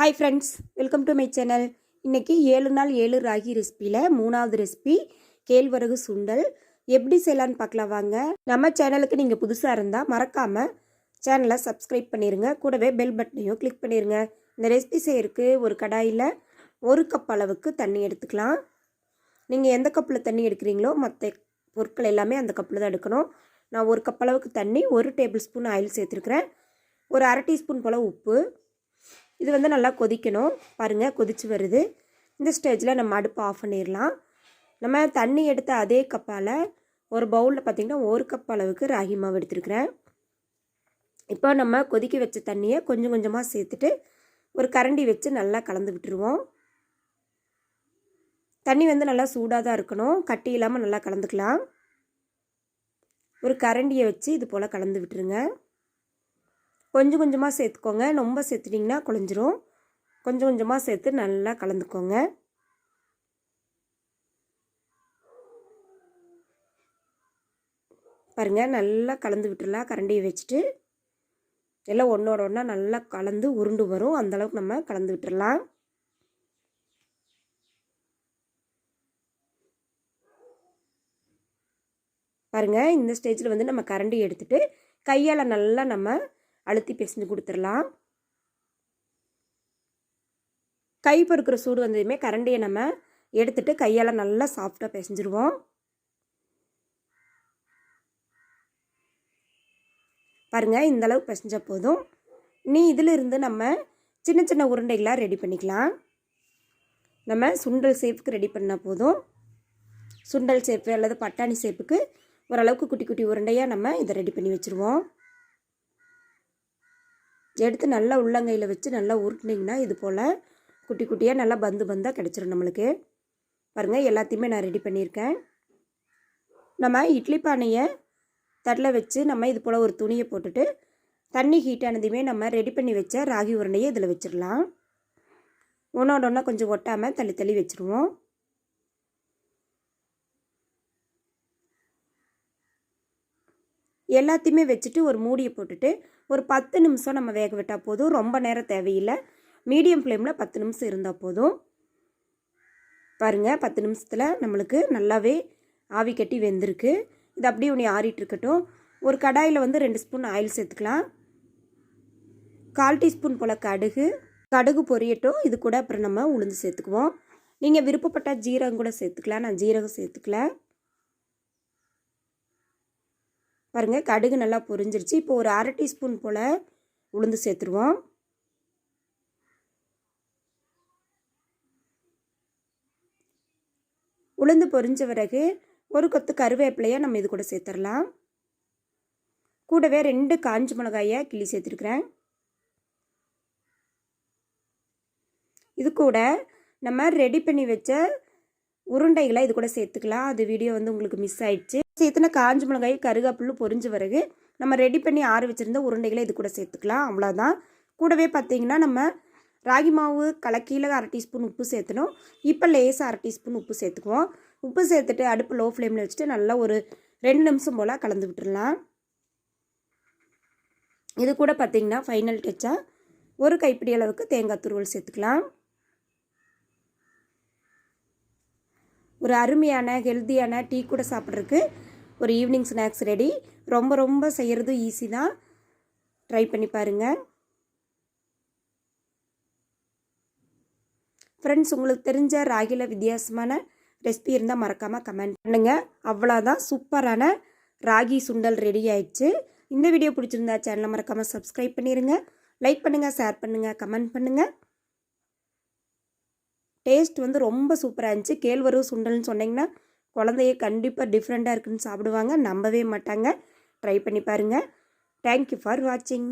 Hi friends, welcome to my channel. இன்றைக்கி 7 நாள் 7 ராகி ரெசிப்பியில் 3வது ரெசிபி கேழ்வரகு சுண்டல் எப்படி செய்யலான்னு பார்க்கலாம் வாங்க. நம்ம சேனலுக்கு நீங்கள் புதுசாக இருந்தால் மறக்காமல் சேனலை சப்ஸ்கிரைப் பண்ணிடுங்க. கூடவே பெல் பட்டனையும் கிளிக் பண்ணிடுங்க. இந்த ரெசிபி செய்யறதுக்கு ஒரு கடாயில் 1 கப் அளவுக்கு தண்ணி எடுத்துக்கலாம். நீங்கள் எந்த கப்பில் தண்ணி எடுக்கிறீங்களோ மற்ற பொருட்கள் எல்லாமே அந்த கப்பில் தான் எடுக்கணும். நான் 1 கப் அளவுக்கு தண்ணி, 1 டேபிள் ஸ்பூன் ஆயில் சேர்த்துருக்குறேன். ஒரு அரை டீஸ்பூன் போல் உப்பு. இது வந்து நல்லா கொதிக்கணும். பாருங்கள், கொதிச்சு வருது. இந்த ஸ்டேஜில் நம்ம அடுப்பு ஆஃப் பண்ணிடலாம். நம்ம தண்ணி எடுத்த அதே கப்பால் ஒரு பவுலில் பார்த்திங்கன்னா 1 கப் அளவுக்கு ராகி மாவு எடுத்துருக்குறேன். இப்போ நம்ம கொதிக்க வச்ச தண்ணியை கொஞ்சம் கொஞ்சமாக சேர்த்துட்டு ஒரு கரண்டி வச்சு நல்லா கலந்து விட்டுருவோம். தண்ணி வந்து நல்லா சூடாக தான் இருக்கணும், கட்டி இல்லாமல் நல்லா கலந்துக்கலாம். ஒரு கரண்டியை வச்சு இது போல் கலந்து விட்டுருங்க. கொஞ்சம் கொஞ்சமாக சேர்த்துக்கோங்க, ரொம்ப சேர்த்துட்டிங்கன்னா குழஞ்சிரும். கொஞ்சம் கொஞ்சமாக சேர்த்து நல்லா கலந்துக்கோங்க. பாருங்கள், நல்லா கலந்து விட்டுடலாம். கரண்டியை வச்சுட்டு எல்லாம் ஒன்றோட ஒன்றா நல்லா கலந்து உருண்டு வரும். அந்தளவுக்கு நம்ம கலந்து விட்டுடலாம். பாருங்கள், இந்த ஸ்டேஜில் வந்து நம்ம கரண்டி எடுத்துகிட்டு கையால் நல்லா நம்ம அழுத்தி பிசைஞ்சு கொடுத்துடலாம். கை பொறுக்கிற சூடு வந்ததுமே கரண்டியை நம்ம எடுத்துட்டு கையால் நல்லா சாஃப்டாக பிசைஞ்சிருவோம். பாருங்கள், இந்தளவு பிசைஞ்ச போதும். இதிலிருந்து நம்ம சின்ன சின்ன உருண்டைகளாக ரெடி பண்ணிக்கலாம். நம்ம சுண்டல் சேப்புக்கு ரெடி பண்ணால் போதும். சுண்டல் சேப்பு அல்லது பட்டாணி சேப்புக்கு ஓரளவுக்கு குட்டி குட்டி உருண்டையாக நம்ம இதை ரெடி பண்ணி வச்சுருவோம். எடுத்து நல்லா உள்ளங்கையில் வச்சு நல்லா உருட்டினீங்கன்னா இது போல் குட்டி குட்டியாக நல்லா பந்தாக கிடச்சிரும் நம்மளுக்கு. பாருங்கள், எல்லாத்தையுமே நான் ரெடி பண்ணியிருக்கேன். நம்ம இட்லி பானையை தட்டில் வச்சு நம்ம இது போல் ஒரு துணியை போட்டுட்டு தண்ணி ஹீட் ஆனதுமே நம்ம ரெடி பண்ணி வச்ச ராகி உருண்டையை இதில் வச்சிடலாம். ஒன்றோட ஒன்றா கொஞ்சம் ஒட்டாமல் தள்ளி தள்ளி வச்சுருவோம். எல்லாத்தையுமே வச்சுட்டு ஒரு மூடியை போட்டுட்டு ஒரு 10 நிமிஷம் நம்ம வேக விட்டால் போதும். ரொம்ப நேரம் தேவையில்லை. மீடியம் ஃப்ளேமில் 10 நிமிஷம் இருந்தால் போதும். பாருங்கள், 10 நிமிஷத்தில் நம்மளுக்கு நல்லாவே ஆவி கட்டி வெந்திருக்கு. இது அப்படியே ஒன்று ஆறிட்டு இருக்கட்டும். ஒரு கடாயில் வந்து 2 ஸ்பூன் ஆயில் சேர்த்துக்கலாம். 1/4 டீஸ்பூன் போல் கடுகு பொரியட்டும். இது கூட அப்புறம் நம்ம உளுந்து சேர்த்துக்குவோம். நீங்கள் விருப்பப்பட்ட ஜீரகம் கூட சேர்த்துக்கலாம். நான் ஜீரகம் சேர்த்துக்கல. பாருங்கள், கடுகு நல்லா பொரிஞ்சிருச்சு. இப்போ ஒரு அரை டீஸ்பூன் போல் உளுந்து சேர்த்துருவோம். உளுந்து பொரிஞ்ச பிறகு ஒரு கொத்து கருவேப்பிலையை நம்ம இது கூட சேர்த்துடலாம். கூடவே 2 காஞ்ச மிளகாயை கிள்ளி சேர்த்துருக்குறேன். இது கூட நம்ம ரெடி பண்ணி வச்ச உருண்டைகளை இது கூட சேர்த்துக்கலாம். அது வீடியோ வந்து உங்களுக்கு மிஸ் ஆயிடுச்சு. சேர்த்துனா காஞ்ச மிளகாய் கருகாப்புல்லு பொரிஞ்ச பிறகு நம்ம ரெடி பண்ணி ஆற வச்சுருந்த உருண்டைகளை இது கூட சேர்த்துக்கலாம். அவ்வளோதான். கூடவே பார்த்திங்கன்னா நம்ம ராகி மாவு கலக்கியில் 1/2 டீஸ்பூன் உப்பு சேர்த்தணும். இப்போ லேசாக 1/2 டீஸ்பூன் உப்பு சேர்த்துக்குவோம். உப்பு சேர்த்துட்டு அடுப்பு லோ ஃப்ளேமில் வச்சுட்டு நல்லா ஒரு 2 நிமிஷம் போல் கலந்து விட்டுடலாம். இது கூட பார்த்திங்கன்னா ஃபைனல் டச்சாக ஒரு கைப்பிடி அளவுக்கு தேங்காய் துருவல் சேர்த்துக்கலாம். ஒரு அருமையான ஹெல்த்தியான டீ கூட சாப்பிட்றதுக்கு ஒரு ஈவினிங் ஸ்நாக்ஸ் ரெடி. ரொம்ப செய்கிறது ஈஸி தான். ட்ரை பண்ணி பாருங்கள் ஃப்ரெண்ட்ஸ். உங்களுக்கு தெரிஞ்ச ராகியில் வித்தியாசமான ரெசிபி இருந்தால் மறக்காமல் கமெண்ட் பண்ணுங்கள். அவ்வளோதான், சூப்பரான ராகி சுண்டல் ரெடி ஆயிடுச்சு. இந்த வீடியோ பிடிச்சிருந்தா சேனலை மறக்காமல் சப்ஸ்கிரைப் பண்ணிடுங்க. லைக் பண்ணுங்கள், ஷேர் பண்ணுங்கள், கமெண்ட் பண்ணுங்கள். டேஸ்ட் வந்து ரொம்ப சூப்பராக இருந்துச்சு. கேழ்வரகு சுண்டல்னு சொன்னிங்கன்னா குழந்தைய கண்டிப்பாக டிஃப்ரெண்ட்டாக இருக்குன்னு சாப்பிடுவாங்க, நம்பவே மாட்டாங்க. ட்ரை பண்ணி பாருங்கள். தேங்க்யூ ஃபார் வாட்சிங்.